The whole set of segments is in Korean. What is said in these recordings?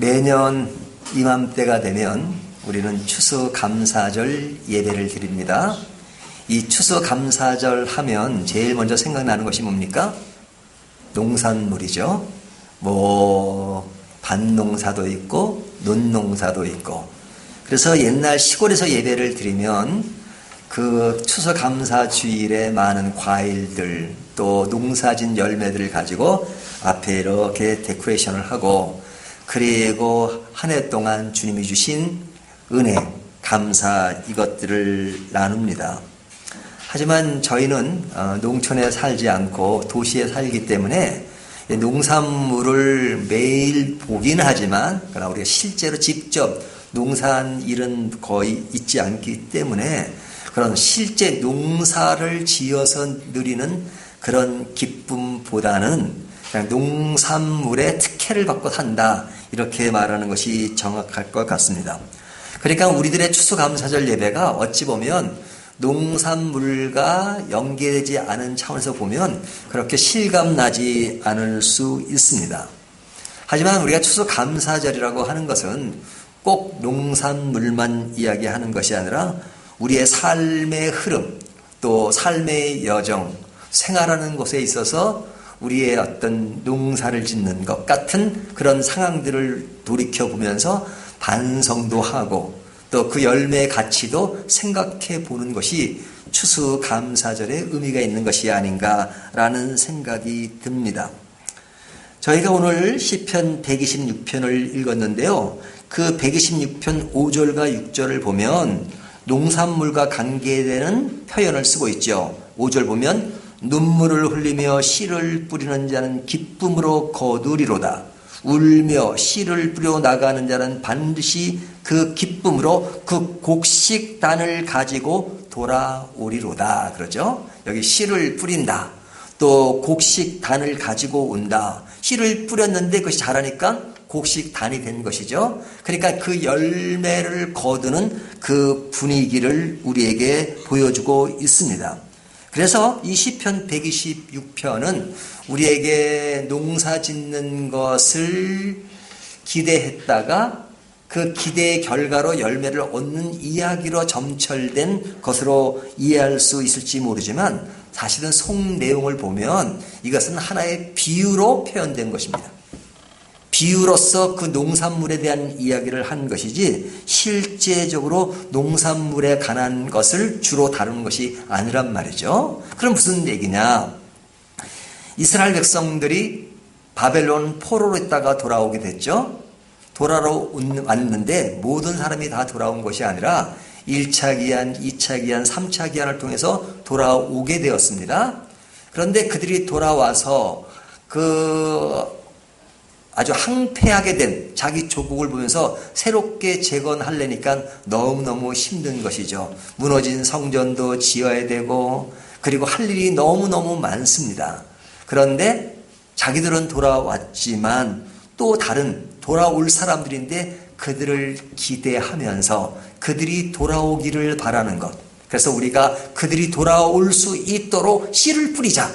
매년 이맘때가 되면 우리는 추수감사절 예배를 드립니다. 이 추수감사절 하면 제일 먼저 생각나는 것이 뭡니까? 농산물이죠. 밭농사도 있고 논농사도 있고. 그래서 옛날 시골에서 예배를 드리면 그 추수감사주일에 많은 과일들 또 농사진 열매들을 가지고 앞에 이렇게 데코레이션을 하고, 그리고 한 해 동안 주님이 주신 은혜, 감사, 이것들을 나눕니다. 하지만 저희는 농촌에 살지 않고 도시에 살기 때문에 농산물을 매일 보긴 하지만, 그러나 우리가 실제로 직접 농사한 일은 거의 있지 않기 때문에 그런 실제 농사를 지어서 누리는 그런 기쁨보다는 그냥 농산물의 특혜를 받고 산다, 이렇게 말하는 것이 정확할 것 같습니다. 그러니까 우리들의 추수감사절 예배가 어찌 보면 농산물과 연계되지 않은 차원에서 보면 그렇게 실감나지 않을 수 있습니다. 하지만 우리가 추수감사절이라고 하는 것은 꼭 농산물만 이야기하는 것이 아니라 우리의 삶의 흐름, 또 삶의 여정, 생활하는 곳에 있어서 우리의 어떤 농사를 짓는 것 같은 그런 상황들을 돌이켜보면서 반성도 하고 또 그 열매의 가치도 생각해 보는 것이 추수감사절의 의미가 있는 것이 아닌가라는 생각이 듭니다. 저희가 오늘 시편 126편을 읽었는데요. 그 126편 5절과 6절을 보면 농산물과 관계되는 표현을 쓰고 있죠. 5절 보면 눈물을 흘리며 씨를 뿌리는 자는 기쁨으로 거두리로다. 울며 씨를 뿌려 나가는 자는 반드시 그 기쁨으로 그 곡식단을 가지고 돌아오리로다. 그러죠. 여기 씨를 뿌린다. 또 곡식단을 가지고 온다. 씨를 뿌렸는데 그것이 자라니까 곡식단이 된 것이죠. 그러니까 그 열매를 거두는 그 분위기를 우리에게 보여주고 있습니다. 그래서 이 시편 126편은 우리에게 농사 짓는 것을 기대했다가 그 기대의 결과로 열매를 얻는 이야기로 점철된 것으로 이해할 수 있을지 모르지만, 사실은 속 내용을 보면 이것은 하나의 비유로 표현된 것입니다. 비유로서 그 농산물에 대한 이야기를 한 것이지 실제적으로 농산물에 관한 것을 주로 다루는 것이 아니란 말이죠. 그럼 무슨 얘기냐? 이스라엘 백성들이 바벨론 포로로 있다가 돌아오게 됐죠. 돌아왔는데 모든 사람이 다 돌아온 것이 아니라 1차 기한, 2차 기한, 3차 기한을 통해서 돌아오게 되었습니다. 그런데 그들이 돌아와서 아주 항폐하게 된 자기 조국을 보면서 새롭게 재건하려니까 너무너무 힘든 것이죠. 무너진 성전도 지어야 되고, 그리고 할 일이 너무너무 많습니다. 그런데 자기들은 돌아왔지만 또 다른 돌아올 사람들인데 그들을 기대하면서 그들이 돌아오기를 바라는 것. 그래서 우리가 그들이 돌아올 수 있도록 씨를 뿌리자.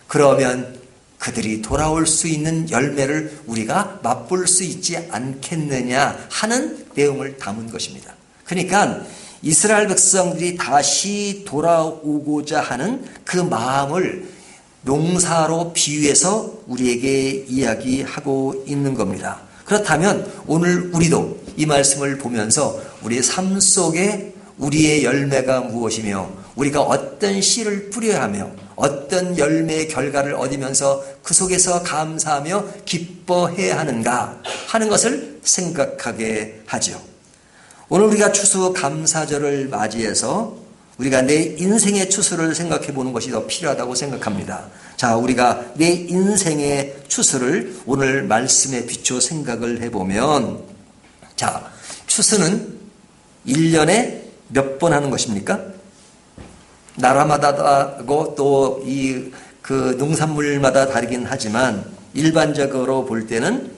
그러면 그들이 돌아올 수 있는 열매를 우리가 맛볼 수 있지 않겠느냐 하는 내용을 담은 것입니다. 그러니까 이스라엘 백성들이 다시 돌아오고자 하는 그 마음을 농사로 비유해서 우리에게 이야기하고 있는 겁니다. 그렇다면 오늘 우리도 이 말씀을 보면서 우리의 삶 속에 우리의 열매가 무엇이며 우리가 어떤 씨를 뿌려야 하며 어떤 열매의 결과를 얻으면서 그 속에서 감사하며 기뻐해야 하는가 하는 것을 생각하게 하죠. 오늘 우리가 추수감사절을 맞이해서 우리가 내 인생의 추수를 생각해 보는 것이 더 필요하다고 생각합니다. 자, 우리가 내 인생의 추수를 오늘 말씀에 비춰 생각을 해보면, 자, 추수는 1년에 몇 번 하는 것입니까? 나라마다 다르고 또 그 농산물마다 다르긴 하지만 일반적으로 볼 때는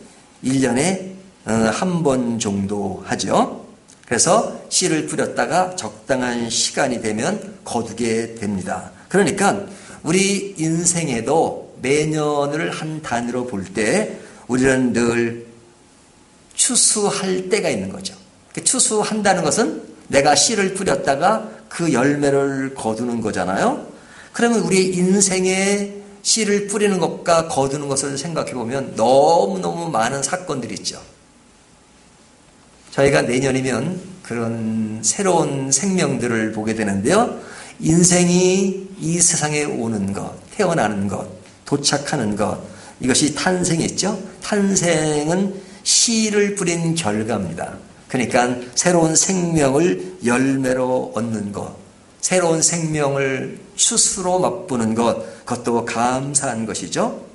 1년에 한 번 정도 하죠. 그래서 씨를 뿌렸다가 적당한 시간이 되면 거두게 됩니다. 그러니까 우리 인생에도 매년을 한 단위로 볼 때 우리는 늘 추수할 때가 있는 거죠. 추수한다는 것은 내가 씨를 뿌렸다가 그 열매를 거두는 거잖아요. 그러면 우리 인생에 씨를 뿌리는 것과 거두는 것을 생각해 보면 너무너무 많은 사건들이 있죠. 저희가 내년이면 그런 새로운 생명들을 보게 되는데요. 인생이 이 세상에 오는 것, 태어나는 것, 도착하는 것, 이것이 탄생이죠. 탄생은 씨를 뿌린 결과입니다. 그러니까 새로운 생명을 열매로 얻는 것, 새로운 생명을 추수로 맛보는 것, 그것도 감사한 것이죠.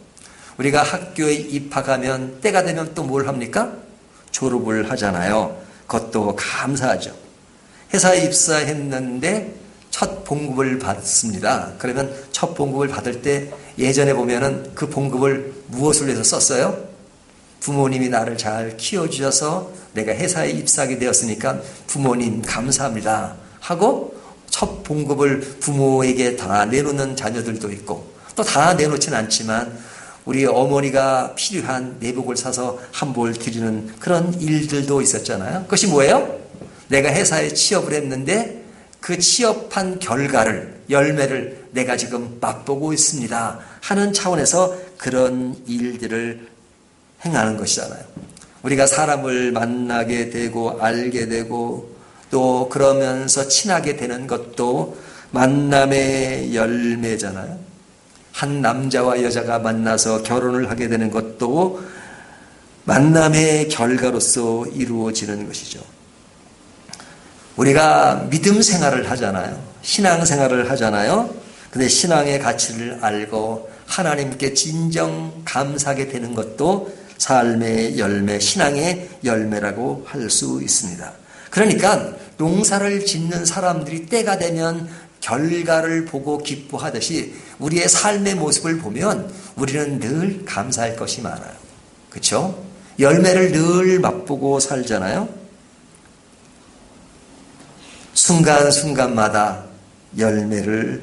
우리가 학교에 입학하면 때가 되면 또 뭘 합니까? 졸업을 하잖아요. 그것도 감사하죠. 회사에 입사했는데 첫 봉급을 받습니다. 그러면 첫 봉급을 받을 때 예전에 보면은 그 봉급을 무엇을 위해서 썼어요? 부모님이 나를 잘 키워주셔서 내가 회사에 입사하게 되었으니까 부모님 감사합니다 하고 첫 봉급을 부모에게 다 내놓는 자녀들도 있고, 또 다 내놓지는 않지만 우리 어머니가 필요한 내복을 사서 한 벌 드리는 그런 일들도 있었잖아요. 그것이 뭐예요? 내가 회사에 취업을 했는데 그 취업한 결과를, 열매를 내가 지금 맛보고 있습니다 하는 차원에서 그런 일들을 행하는 것이잖아요. 우리가 사람을 만나게 되고 알게 되고 또 그러면서 친하게 되는 것도 만남의 열매잖아요. 한 남자와 여자가 만나서 결혼을 하게 되는 것도 만남의 결과로서 이루어지는 것이죠. 우리가 믿음 생활을 하잖아요. 신앙 생활을 하잖아요. 근데 신앙의 가치를 알고 하나님께 진정 감사하게 되는 것도 삶의 열매, 신앙의 열매라고 할 수 있습니다. 그러니까 농사를 짓는 사람들이 때가 되면 결과를 보고 기뻐하듯이 우리의 삶의 모습을 보면 우리는 늘 감사할 것이 많아요. 그렇죠? 열매를 늘 맛보고 살잖아요. 순간순간마다 열매를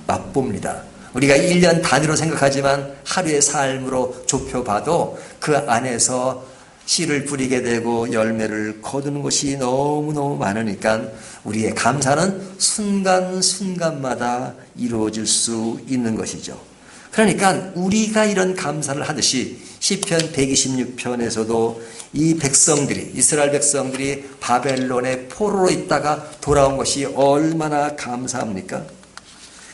맛봅니다. 우리가 1년 단위로 생각하지만 하루의 삶으로 좁혀봐도 그 안에서 씨를 뿌리게 되고 열매를 거두는 것이 너무너무 많으니까 우리의 감사는 순간순간마다 이루어질 수 있는 것이죠. 그러니까 우리가 이런 감사를 하듯이 시편 126편에서도 이 백성들이, 이스라엘 백성들이 바벨론의 포로로 있다가 돌아온 것이 얼마나 감사합니까?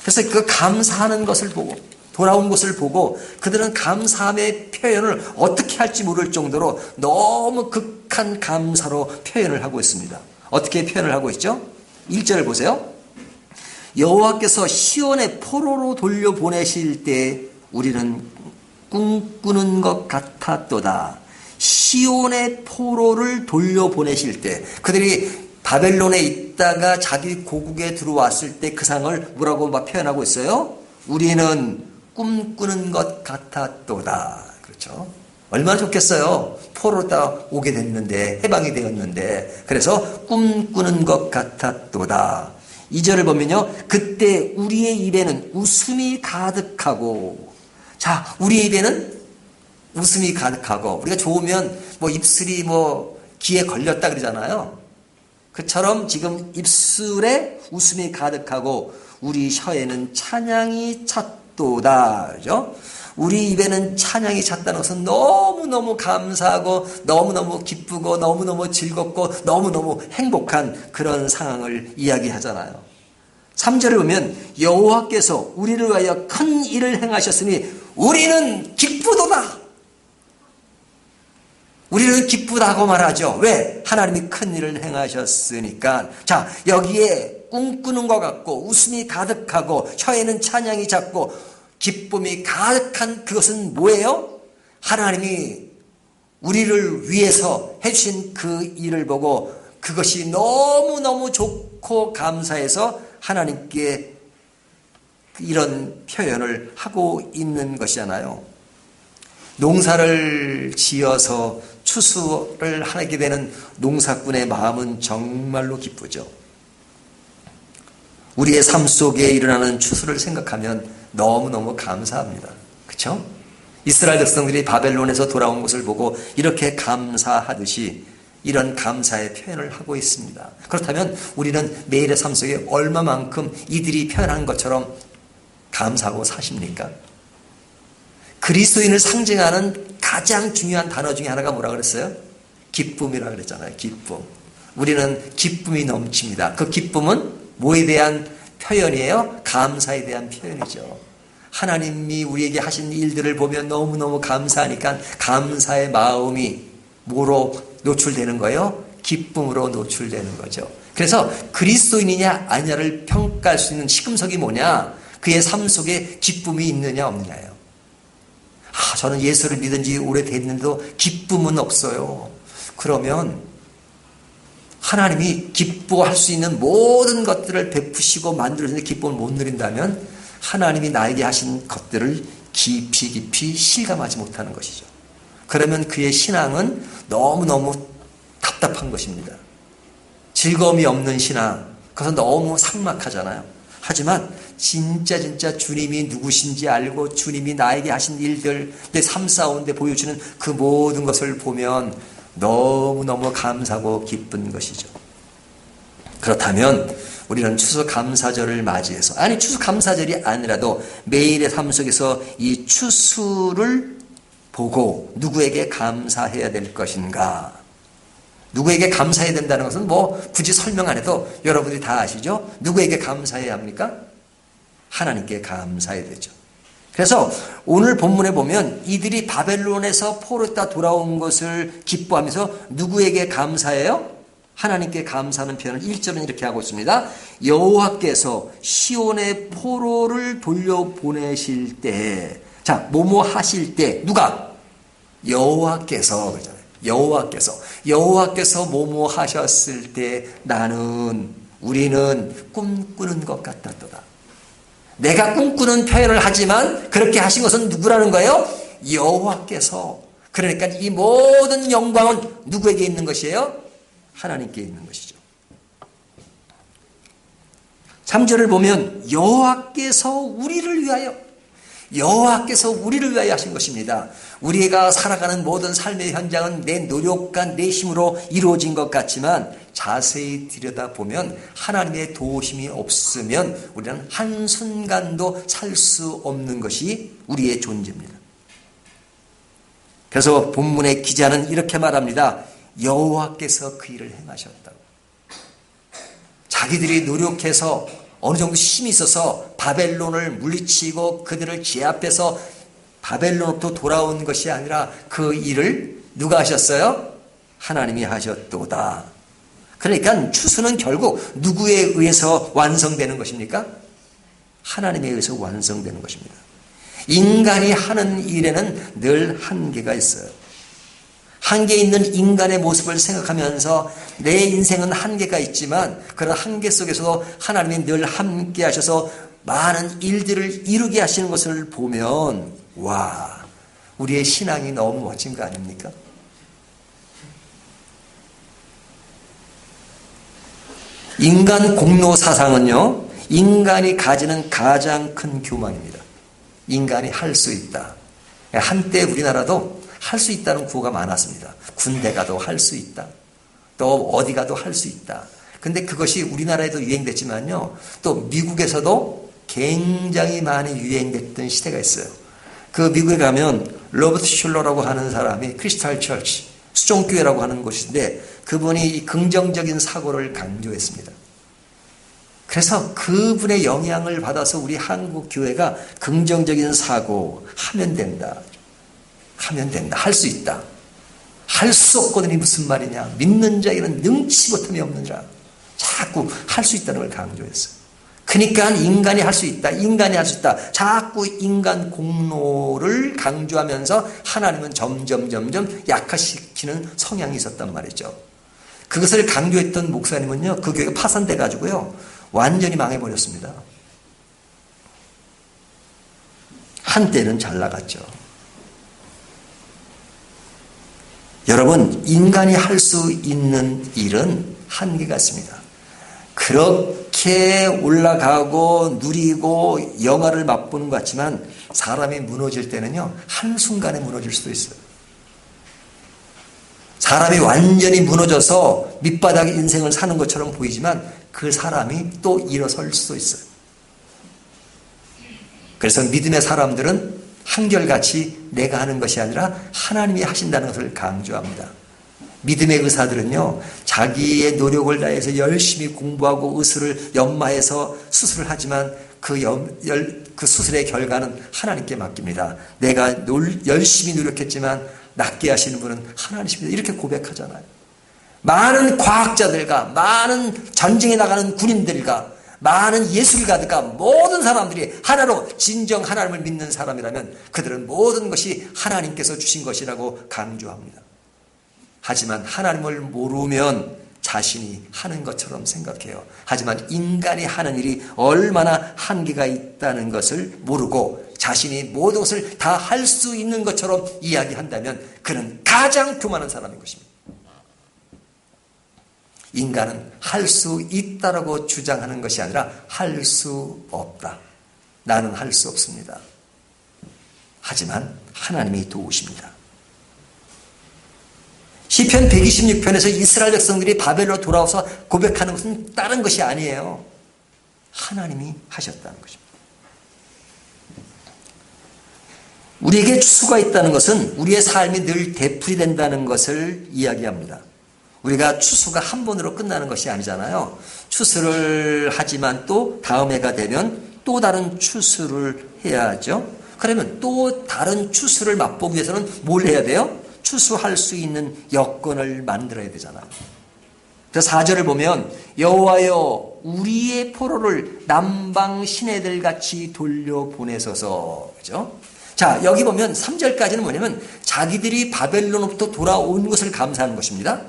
그래서 그 감사하는 것을 보고, 돌아온 것을 보고 그들은 감사함의 표현을 어떻게 할지 모를 정도로 너무 극한 감사로 표현을 하고 있습니다. 어떻게 표현을 하고 있죠? 1절을 보세요. 여호와께서 시온의 포로로 돌려보내실 때 우리는 꿈꾸는 것 같았도다. 시온의 포로를 돌려보내실 때, 그들이 바벨론에 있다가 자기 고국에 들어왔을 때 그 상을 뭐라고 막 표현하고 있어요? 우리는 꿈꾸는 것 같았도다. 그렇죠? 얼마나 좋겠어요. 포로로 다 오게 됐는데, 해방이 되었는데, 그래서 꿈꾸는 것 같았도다. 2절을 보면요, 그때 우리의 입에는 웃음이 가득하고, 자, 우리의 입에는 웃음이 가득하고, 우리가 좋으면 뭐 입술이 뭐 귀에 걸렸다 그러잖아요. 그처럼 지금 입술에 웃음이 가득하고 우리 혀에는 찬양이 찼도다. 그죠? 우리 입에는 찬양이 찼다는 것은 너무너무 감사하고 너무너무 기쁘고 너무너무 즐겁고 너무너무 행복한 그런 상황을 이야기하잖아요. 3절을 보면 여호와께서 우리를 위하여 큰 일을 행하셨으니 우리는 기쁘도다. 우리는 기쁘다고 말하죠. 왜? 하나님이 큰 일을 행하셨으니까. 자, 여기에 꿈꾸는 것 같고 웃음이 가득하고 혀에는 찬양이 찼고 기쁨이 가득한 그것은 뭐예요? 하나님이 우리를 위해서 해주신 그 일을 보고 그것이 너무너무 좋고 감사해서 하나님께 이런 표현을 하고 있는 것이잖아요. 농사를 지어서 추수를 하게 되는 농사꾼의 마음은 정말로 기쁘죠. 우리의 삶 속에 일어나는 추수를 생각하면 너무너무 감사합니다. 그렇죠? 이스라엘 백성들이 바벨론에서 돌아온 것을 보고 이렇게 감사하듯이 이런 감사의 표현을 하고 있습니다. 그렇다면 우리는 매일의 삶 속에 얼마만큼 이들이 표현한 것처럼 감사하고 사십니까? 그리스도인을 상징하는 가장 중요한 단어 중에 하나가 뭐라 그랬어요? 기쁨이라 그랬잖아요. 기쁨. 우리는 기쁨이 넘칩니다. 그 기쁨은 뭐에 대한 표현이에요? 감사에 대한 표현이죠. 하나님이 우리에게 하신 일들을 보면 너무너무 감사하니까 감사의 마음이 뭐로 노출되는 거예요? 기쁨으로 노출되는 거죠. 그래서 그리스도인이냐 아니냐를 평가할 수 있는 시금석이 뭐냐? 그의 삶 속에 기쁨이 있느냐 없느냐예요. 저는 예수를 믿은 지 오래됐는데도 기쁨은 없어요. 그러면 하나님이 기뻐할 수 있는 모든 것들을 베푸시고 만들어주는데 기쁨을 못 누린다면 하나님이 나에게 하신 것들을 깊이 실감하지 못하는 것이죠. 그러면 그의 신앙은 너무너무 답답한 것입니다. 즐거움이 없는 신앙, 그것은 너무 삭막하잖아요. 하지만 진짜 주님이 누구신지 알고 주님이 나에게 하신 일들, 내 삶 가운데 보여주는 그 모든 것을 보면 너무너무 감사하고 기쁜 것이죠. 그렇다면 우리는 추수감사절을 맞이해서, 아니 추수감사절이 아니라도 매일의 삶 속에서 이 추수를 보고 누구에게 감사해야 될 것인가? 누구에게 감사해야 된다는 것은 뭐 굳이 설명 안 해도 여러분들이 다 아시죠? 누구에게 감사해야 합니까? 하나님께 감사해야 되죠. 그래서 오늘 본문에 보면 이들이 바벨론에서 포로했다 돌아온 것을 기뻐하면서 누구에게 감사해요? 하나님께 감사하는 표현을 1절은 이렇게 하고 있습니다. 여호와께서 시온의 포로를 돌려보내실 때, 자, 뭐뭐 하실 때, 누가? 여호와께서, 그러잖아요. 여호와께서 뭐뭐 하셨을 때 우리는 꿈꾸는 것 같았도다. 내가 꿈꾸는 표현을 하지만 그렇게 하신 것은 누구라는 거예요? 여호와께서. 그러니까 이 모든 영광은 누구에게 있는 것이에요? 하나님께 있는 것이죠. 3절을 보면 여호와께서 우리를 위하여 하신 것입니다. 우리가 살아가는 모든 삶의 현장은 내 노력과 내 힘으로 이루어진 것 같지만 자세히 들여다보면 하나님의 도우심이 없으면 우리는 한순간도 살 수 없는 것이 우리의 존재입니다. 그래서 본문의 기자는 이렇게 말합니다. 여호와께서 그 일을 행하셨다고. 자기들이 노력해서 어느 정도 힘이 있어서 바벨론을 물리치고 그들을 제압해서 바벨론으로부터 돌아온 것이 아니라 그 일을 누가 하셨어요? 하나님이 하셨도다. 그러니까 추수는 결국 누구에 의해서 완성되는 것입니까? 하나님에 의해서 완성되는 것입니다. 인간이 하는 일에는 늘 한계가 있어요. 한계 있는 인간의 모습을 생각하면서 내 인생은 한계가 있지만 그런 한계 속에서도 하나님이 늘 함께 하셔서 많은 일들을 이루게 하시는 것을 보면 와, 우리의 신앙이 너무 멋진 거 아닙니까? 인간 공로 사상은요, 인간이 가지는 가장 큰 교만입니다. 인간이 할 수 있다. 한때 우리나라도 할 수 있다는 구호가 많았습니다. 군대 가도 할 수 있다. 또 어디 가도 할 수 있다. 근데 그것이 우리나라에도 유행됐지만요, 또 미국에서도 굉장히 많이 유행됐던 시대가 있어요. 그 미국에 가면 로버트 슐러라고 하는 사람이 크리스탈 처치, 수종교회라고 하는 곳인데 그분이 이 긍정적인 사고를 강조했습니다. 그래서 그분의 영향을 받아서 우리 한국 교회가 긍정적인 사고 하면 된다. 할 수 있다. 할 수 없거든이 무슨 말이냐. 믿는 자에게는 능치 못함이 없느니라. 자꾸 할 수 있다는 걸 강조했어요. 그러니까 인간이 할 수 있다. 자꾸 인간 공로를 강조하면서 하나님은 점점 약화시키는 성향이 있었단 말이죠. 그것을 강조했던 목사님은요, 그 교회가 파산돼 가지고요, 완전히 망해버렸습니다. 한때는 잘 나갔죠. 여러분, 인간이 할 수 있는 일은 한계가 있습니다. 그렇게 이렇게 올라가고 누리고 영화를 맛보는 것 같지만 사람이 무너질 때는요, 한순간에 무너질 수도 있어요. 사람이 완전히 무너져서 밑바닥에 인생을 사는 것처럼 보이지만 그 사람이 또 일어설 수도 있어요. 그래서 믿음의 사람들은 한결같이 내가 하는 것이 아니라 하나님이 하신다는 것을 강조합니다. 믿음의 의사들은요, 자기의 노력을 다해서 열심히 공부하고 의술을 연마해서 수술을 하지만 그 수술의 결과는 하나님께 맡깁니다. 내가 열심히 노력했지만 낫게 하시는 분은 하나님이십니다. 이렇게 고백하잖아요. 많은 과학자들과 많은 전쟁에 나가는 군인들과 많은 예술가들과 모든 사람들이 하나로 진정 하나님을 믿는 사람이라면 그들은 모든 것이 하나님께서 주신 것이라고 강조합니다. 하지만 하나님을 모르면 자신이 하는 것처럼 생각해요. 하지만 인간이 하는 일이 얼마나 한계가 있다는 것을 모르고 자신이 모든 것을 다 할 수 있는 것처럼 이야기한다면 그는 가장 교만한 사람인 것입니다. 인간은 할 수 있다라고 주장하는 것이 아니라 할 수 없다. 나는 할 수 없습니다. 하지만 하나님이 도우십니다. 시편 126편에서 이스라엘 백성들이 바벨론으로 돌아와서 고백하는 것은 다른 것이 아니에요. 하나님이 하셨다는 것입니다. 우리에게 추수가 있다는 것은 우리의 삶이 늘 되풀이된다는 것을 이야기합니다. 우리가 추수가 한 번으로 끝나는 것이 아니잖아요. 추수를 하지만 또 다음 해가 되면 또 다른 추수를 해야 하죠. 그러면 또 다른 추수를 맛보기 위해서는 뭘 해야 돼요? 추수할 수 있는 여건을 만들어야 되잖아요. 그래서 4절을 보면 여호와여 우리의 포로를 남방 시내들 같이 돌려보내소서. 그죠? 자, 여기 보면 3절까지는 뭐냐면 자기들이 바벨론으로부터 돌아온 것을 감사하는 것입니다.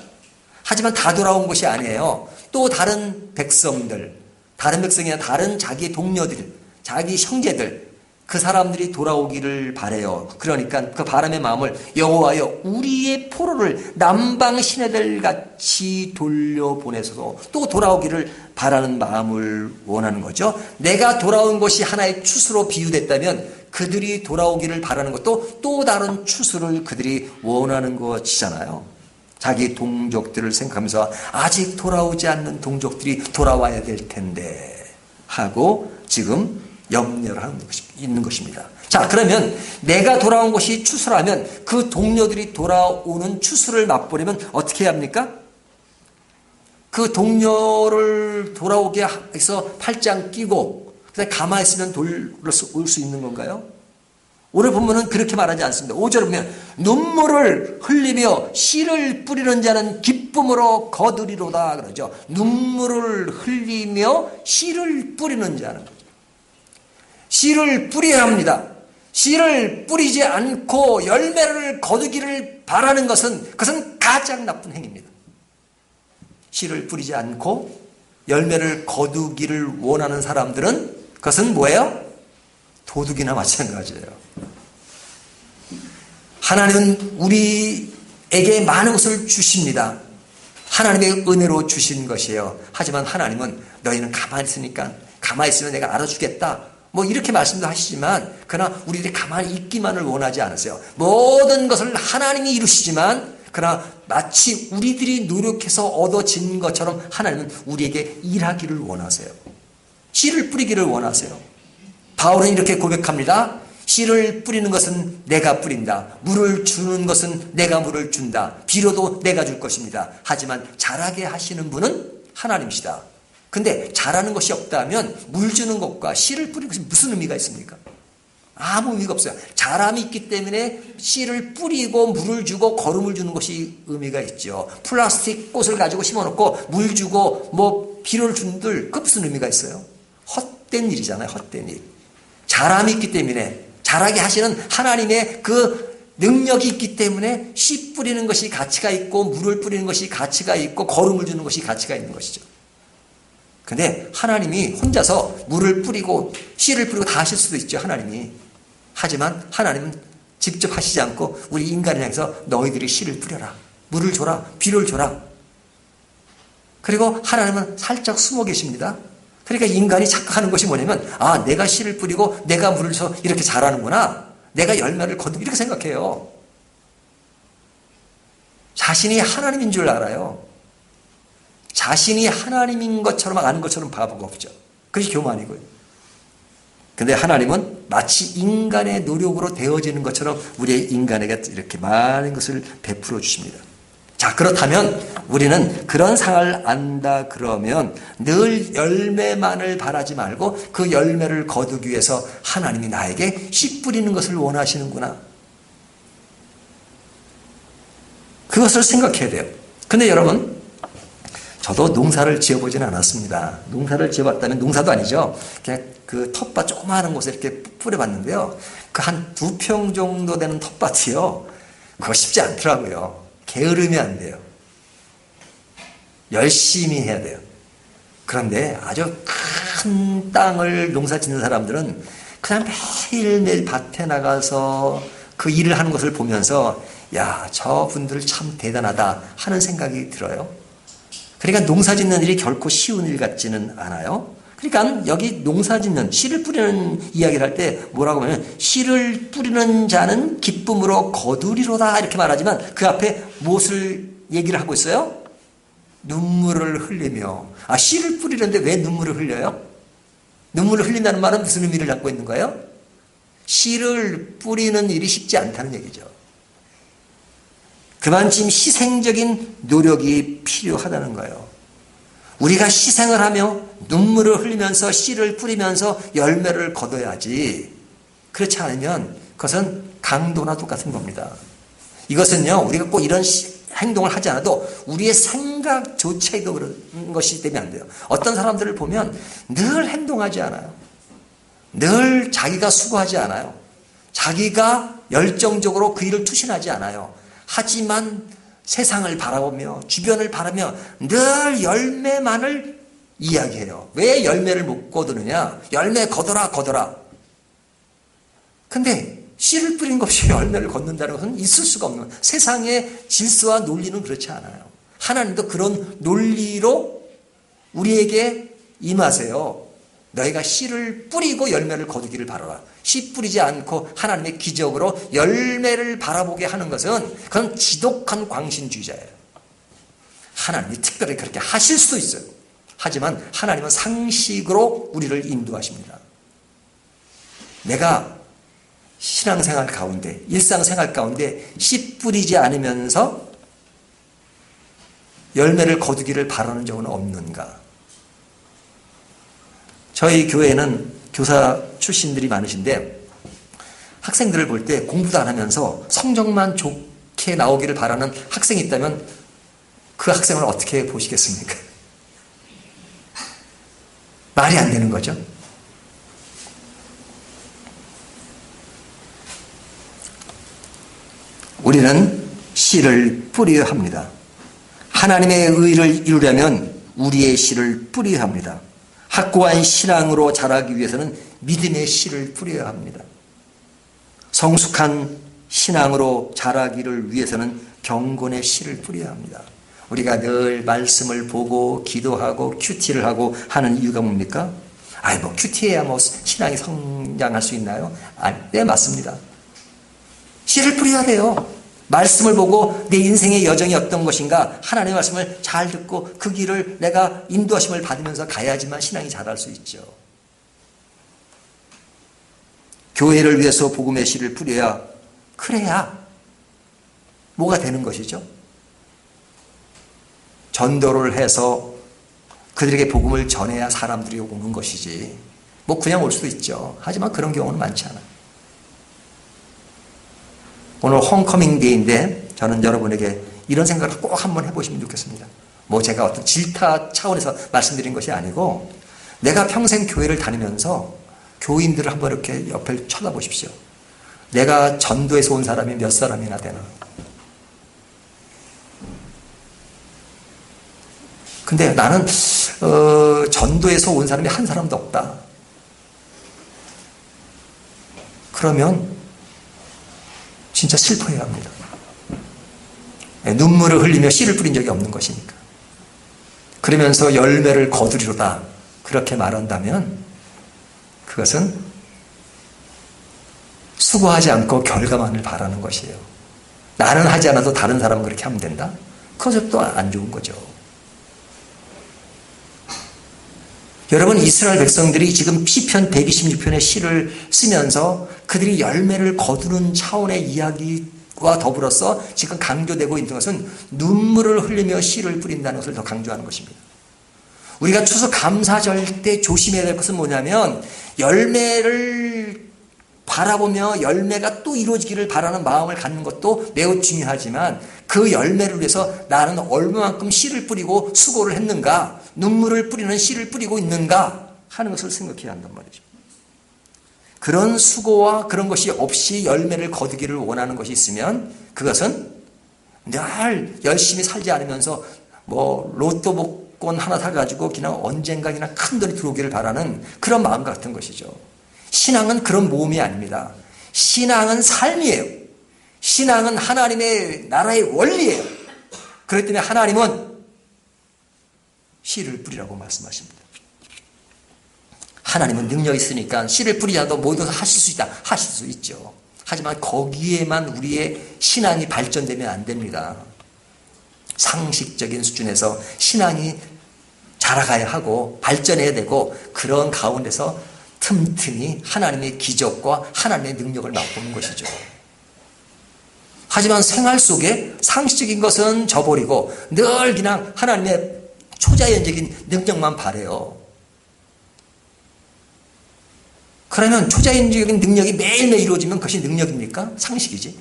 하지만 다 돌아온 것이 아니에요. 또 다른 백성들, 다른 백성이 아니라 다른 자기 동료들, 자기 형제들, 그 사람들이 돌아오기를 바래요. 그러니까 그 바람의 마음을 여호와여 우리의 포로를 남방 시내들 같이 돌려보내서도 또 돌아오기를 바라는 마음을 원하는 거죠. 내가 돌아온 것이 하나의 추수로 비유됐다면 그들이 돌아오기를 바라는 것도 또 다른 추수를 그들이 원하는 것이잖아요. 자기 동족들을 생각하면서 아직 돌아오지 않는 동족들이 돌아와야 될 텐데 하고 지금 염려를 하고 있는 것입니다. 자, 그러면 내가 돌아온 것이 추수라면 그 동료들이 돌아오는 추수를 맛보려면 어떻게 해야 합니까? 그 동료를 돌아오게 해서 팔짱 끼고 그다음에 가만히 있으면 올 수 있는 건가요? 오늘 본문은 그렇게 말하지 않습니다. 5절에 보면 눈물을 흘리며 씨를 뿌리는 자는 기쁨으로 거두리로다 그러죠. 눈물을 흘리며 씨를 뿌리는 자는 씨를 뿌려야 합니다. 씨를 뿌리지 않고 열매를 거두기를 바라는 그것은 가장 나쁜 행위입니다. 씨를 뿌리지 않고 열매를 거두기를 원하는 사람들은 그것은 뭐예요? 도둑이나 마찬가지예요. 하나님은 우리에게 많은 것을 주십니다. 하나님의 은혜로 주신 것이에요. 하지만 하나님은 너희는 가만히 있으니까 가만히 있으면 내가 알아주겠다. 뭐 이렇게 말씀도 하시지만 그러나 우리들이 가만히 있기만을 원하지 않으세요. 모든 것을 하나님이 이루시지만 그러나 마치 우리들이 노력해서 얻어진 것처럼 하나님은 우리에게 일하기를 원하세요. 씨를 뿌리기를 원하세요. 바울은 이렇게 고백합니다. 씨를 뿌리는 것은 내가 뿌린다. 물을 주는 것은 내가 물을 준다. 비료도 내가 줄 것입니다. 하지만 자라게 하시는 분은 하나님이시다. 근데 자라는 것이 없다면 물 주는 것과 씨를 뿌리는 것이 무슨 의미가 있습니까? 아무 의미가 없어요. 자람이 있기 때문에 씨를 뿌리고 물을 주고 거름을 주는 것이 의미가 있죠. 플라스틱 꽃을 가지고 심어놓고 물 주고 뭐 비료를 준들 그 무슨 의미가 있어요? 헛된 일이잖아요. 헛된 일. 자람이 있기 때문에 자라게 하시는 하나님의 그 능력이 있기 때문에 씨 뿌리는 것이 가치가 있고 물을 뿌리는 것이 가치가 있고 거름을 주는 것이 가치가 있는 것이죠. 근데 하나님이 혼자서 물을 뿌리고 씨를 뿌리고 다 하실 수도 있죠. 하나님이. 하지만 하나님은 직접 하시지 않고 우리 인간을 향해서 너희들이 씨를 뿌려라. 물을 줘라. 비료를 줘라. 그리고 하나님은 살짝 숨어 계십니다. 그러니까 인간이 착각하는 것이 뭐냐면, 아, 내가 씨를 뿌리고 내가 물을 서 이렇게 자라는구나. 내가 열매를 거두고 이렇게 생각해요. 자신이 하나님인 줄 알아요. 자신이 하나님인 것처럼 아는 것처럼 바보가 없죠. 그것이 교만이고요. 근데 하나님은 마치 인간의 노력으로 되어지는 것처럼 우리의 인간에게 이렇게 많은 것을 베풀어 주십니다. 자, 그렇다면 우리는 그런 상을 안다 그러면 늘 열매만을 바라지 말고 그 열매를 거두기 위해서 하나님이 나에게 씨 뿌리는 것을 원하시는구나. 그것을 생각해야 돼요. 근데 여러분, 저도 농사를 지어보지는 않았습니다. 농사를 지어봤다면, 농사도 아니죠. 그냥 그 텃밭 조그마한 곳에 이렇게 뿌려봤는데요. 그 한 2평 정도 되는 텃밭이요. 그거 쉽지 않더라고요. 게으르면 안 돼요. 열심히 해야 돼요. 그런데 아주 큰 땅을 농사 짓는 사람들은 그냥 매일매일 밭에 나가서 그 일을 하는 것을 보면서 야, 저분들 참 대단하다 하는 생각이 들어요. 그러니까 농사 짓는 일이 결코 쉬운 일 같지는 않아요. 그러니까 여기 농사 짓는, 씨를 뿌리는 이야기를 할 때 뭐라고 하면 씨를 뿌리는 자는 기쁨으로 거두리로다 이렇게 말하지만 그 앞에 무엇을 얘기를 하고 있어요? 눈물을 흘리며. 아, 씨를 뿌리는데 왜 눈물을 흘려요? 눈물을 흘린다는 말은 무슨 의미를 갖고 있는 거예요? 씨를 뿌리는 일이 쉽지 않다는 얘기죠. 그만큼 희생적인 노력이 필요하다는 거예요. 우리가 희생을 하며 눈물을 흘리면서 씨를 뿌리면서 열매를 거둬야지. 그렇지 않으면 그것은 강도나 똑같은 겁니다. 이것은요, 우리가 꼭 이런 행동을 하지 않아도 우리의 생각조차도 그런 것이 되면 안 돼요. 어떤 사람들을 보면 늘 행동하지 않아요. 늘 자기가 수고하지 않아요. 자기가 열정적으로 그 일을 투신하지 않아요. 하지만 세상을 바라보며 주변을 바라며 늘 열매만을 이야기해요. 왜 열매를 못 거두느냐? 열매 거둬라 거둬라. 근데 씨를 뿌린 것 없이 열매를 걷는다는 것은 있을 수가 없는, 세상의 질서와 논리는 그렇지 않아요. 하나님도 그런 논리로 우리에게 임하세요. 너희가 씨를 뿌리고 열매를 거두기를 바라라. 씨 뿌리지 않고 하나님의 기적으로 열매를 바라보게 하는 것은 그건 지독한 광신주의자예요. 하나님이 특별히 그렇게 하실 수도 있어요. 하지만 하나님은 상식으로 우리를 인도하십니다. 내가 신앙생활 가운데, 일상생활 가운데 씨 뿌리지 않으면서 열매를 거두기를 바라는 적은 없는가? 저희 교회는 교사 출신들이 많으신데 학생들을 볼 때 공부도 안 하면서 성적만 좋게 나오기를 바라는 학생이 있다면 그 학생을 어떻게 보시겠습니까? 말이 안 되는 거죠. 우리는 씨를 뿌려야 합니다. 하나님의 의를 이루려면 우리의 씨를 뿌려야 합니다. 확고한 신앙으로 자라기 위해서는 믿음의 씨를 뿌려야 합니다. 성숙한 신앙으로 자라기를 위해서는 경건의 씨를 뿌려야 합니다. 우리가 늘 말씀을 보고 기도하고 큐티를 하고 하는 이유가 뭡니까? 아이, 뭐 큐티해야 뭐 신앙이 성장할 수 있나요? 아니, 네, 맞습니다. 씨를 뿌려야 돼요. 말씀을 보고 내 인생의 여정이 어떤 것인가, 하나님의 말씀을 잘 듣고 그 길을 내가 인도하심을 받으면서 가야지만 신앙이 자랄 수 있죠. 교회를 위해서 복음의 씨를 뿌려야, 그래야 뭐가 되는 것이죠? 전도를 해서 그들에게 복음을 전해야 사람들이 오는 것이지, 뭐 그냥 올 수도 있죠. 하지만 그런 경우는 많지 않아요. 오늘 홈커밍 데이인데 저는 여러분에게 이런 생각을 꼭 한번 해보시면 좋겠습니다. 뭐 제가 어떤 질타 차원에서 말씀드린 것이 아니고, 내가 평생 교회를 다니면서 교인들을 한번 이렇게 옆을 쳐다보십시오. 내가 전도에서 온 사람이 몇 사람이나 되나? 근데 나는 전도에서 온 사람이 한 사람도 없다. 그러면 진짜 슬퍼해야 합니다. 눈물을 흘리며 씨를 뿌린 적이 없는 것이니까. 그러면서 열매를 거두리로다. 그렇게 말한다면 그것은 수고하지 않고 결과만을 바라는 것이에요. 나는 하지 않아도 다른 사람은 그렇게 하면 된다? 그것은 또 안 좋은 거죠. 여러분, 이스라엘 백성들이 지금 시편 126편의 시를 쓰면서 그들이 열매를 거두는 차원의 이야기와 더불어서 지금 강조되고 있는 것은 눈물을 흘리며 씨를 뿌린다는 것을 더 강조하는 것입니다. 우리가 추수 감사절 때 조심해야 될 것은 뭐냐면 열매를 바라보며 열매가 또 이루어지기를 바라는 마음을 갖는 것도 매우 중요하지만 그 열매를 위해서 나는 얼마만큼 씨를 뿌리고 수고를 했는가, 눈물을 뿌리는 씨를 뿌리고 있는가 하는 것을 생각해야 한단 말이죠. 그런 수고와 그런 것이 없이 열매를 거두기를 원하는 것이 있으면 그것은 늘 열심히 살지 않으면서 로또 복권 하나 사가지고 그냥 언젠가 그냥 큰 돈이 들어오기를 바라는 그런 마음 같은 것이죠. 신앙은 그런 모험이 아닙니다. 신앙은 삶이에요. 신앙은 하나님의 나라의 원리예요. 그렇기 때문에 하나님은 씨를 뿌리라고 말씀하십니다. 하나님은 능력이 있으니까 씨를 뿌리자도 모두 하실 수 있다. 하실 수 있죠. 하지만 거기에만 우리의 신앙이 발전되면 안 됩니다. 상식적인 수준에서 신앙이 자라가야 하고 발전해야 되고 그런 가운데서 틈틈이 하나님의 기적과 하나님의 능력을 맛보는 것이죠. 하지만 생활 속에 상식적인 것은 저버리고 늘 그냥 하나님의 초자연적인 능력만 바래요. 그러면 초자연적인 능력이 매일매일 이루어지면 그것이 능력입니까? 상식이지?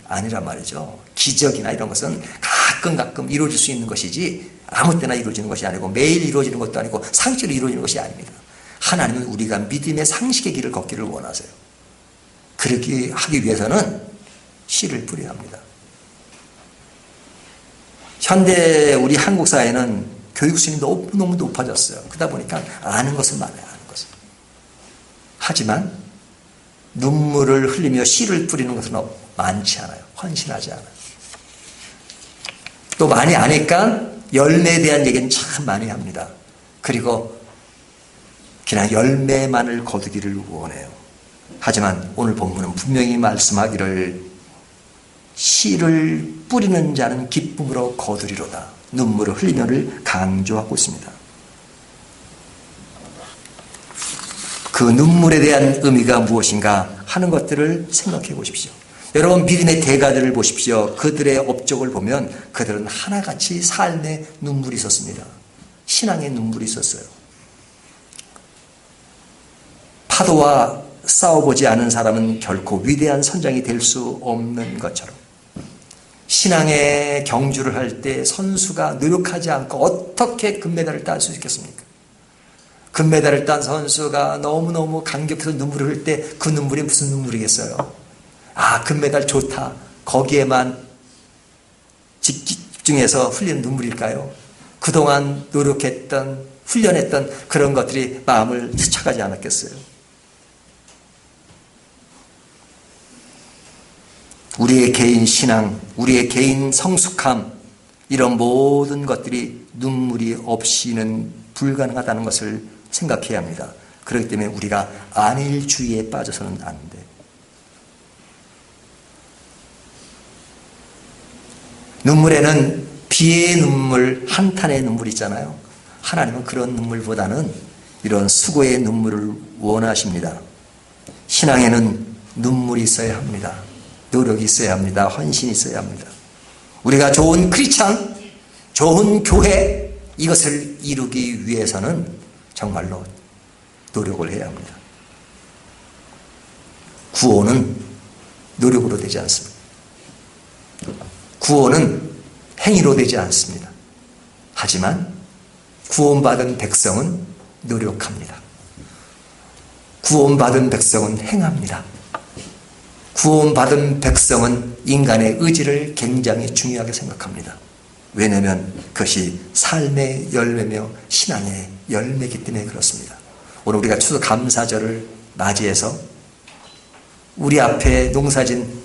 아니란 말이죠. 기적이나 이런 것은 가끔 이루어질 수 있는 것이지 아무 때나 이루어지는 것이 아니고 매일 이루어지는 것도 아니고 상식적으로 이루어지는 것이 아닙니다. 하나님은 우리가 믿음의 상식의 길을 걷기를 원하세요. 그렇게 하기 위해서는 씨를 뿌려야 합니다. 현대 우리 한국 사회는 교육 수준이 너무 높아졌어요. 그러다 보니까 아는 것은 많아요. 아는 것은. 하지만 눈물을 흘리며 씨를 뿌리는 것은 많지 않아요. 헌신하지 않아요. 또 많이 아니까 열매에 대한 얘기는 참 많이 합니다. 그리고 그냥 열매만을 거두기를 원해요. 하지만 오늘 본문은 분명히 말씀하기를 씨를 뿌리는 자는 기쁨으로 거두리로다. 눈물을 흘리며를 강조하고 있습니다. 그 눈물에 대한 의미가 무엇인가 하는 것들을 생각해 보십시오. 여러분 믿음의 대가들을 보십시오. 그들의 업적을 보면 그들은 하나같이 삶의 눈물이 있었습니다. 신앙의 눈물이 있었어요. 파도와 싸워보지 않은 사람은 결코 위대한 선장이 될 수 없는 것처럼 신앙의 경주를 할 때 선수가 노력하지 않고 어떻게 금메달을 딸 수 있겠습니까? 금메달을 딴 선수가 너무너무 감격해서 눈물을 흘릴 때 그 눈물이 무슨 눈물이겠어요? 아, 금메달 좋다. 거기에만 집중해서 흘리는 눈물일까요? 그동안 노력했던, 훈련했던 그런 것들이 마음을 스쳐가지 않았겠어요? 우리의 개인 신앙, 우리의 개인 성숙함, 이런 모든 것들이 눈물이 없이는 불가능하다는 것을 생각해야 합니다. 그렇기 때문에 우리가 안일주의에 빠져서는 안 돼. 눈물에는 비의 눈물, 한탄의 눈물이 있잖아요. 하나님은 그런 눈물보다는 이런 수고의 눈물을 원하십니다. 신앙에는 눈물이 있어야 합니다. 노력이 있어야 합니다. 헌신이 있어야 합니다. 우리가 좋은 크리스찬, 좋은 교회, 이것을 이루기 위해서는 정말로 노력을 해야 합니다. 구원은 노력으로 되지 않습니다. 구원은 행위로 되지 않습니다. 하지만 구원받은 백성은 노력합니다. 구원받은 백성은 행합니다. 구원받은 백성은 인간의 의지를 굉장히 중요하게 생각합니다. 왜냐하면 그것이 삶의 열매며 신앙의 열매이기 때문에 그렇습니다. 오늘 우리가 추수감사절을 맞이해서 우리 앞에 농사진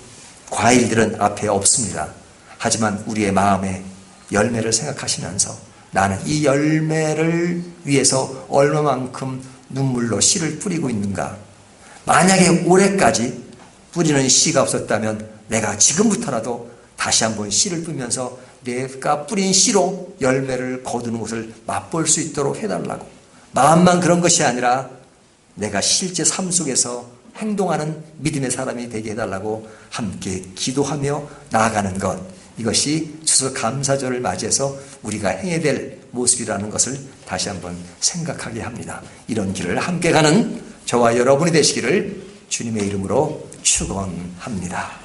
과일들은 앞에 없습니다. 하지만 우리의 마음에 열매를 생각하시면서 나는 이 열매를 위해서 얼마만큼 눈물로 씨를 뿌리고 있는가? 만약에 올해까지 뿌리는 씨가 없었다면 내가 지금부터라도 다시 한번 씨를 뿌리면서 내가 뿌린 씨로 열매를 거두는 것을 맛볼 수 있도록 해달라고. 마음만 그런 것이 아니라 내가 실제 삶 속에서 행동하는 믿음의 사람이 되게 해달라고 함께 기도하며 나아가는 것, 이것이 추수감사절을 맞이해서 우리가 행해야 될 모습이라는 것을 다시 한번 생각하게 합니다. 이런 길을 함께 가는 저와 여러분이 되시기를 주님의 이름으로 축원합니다.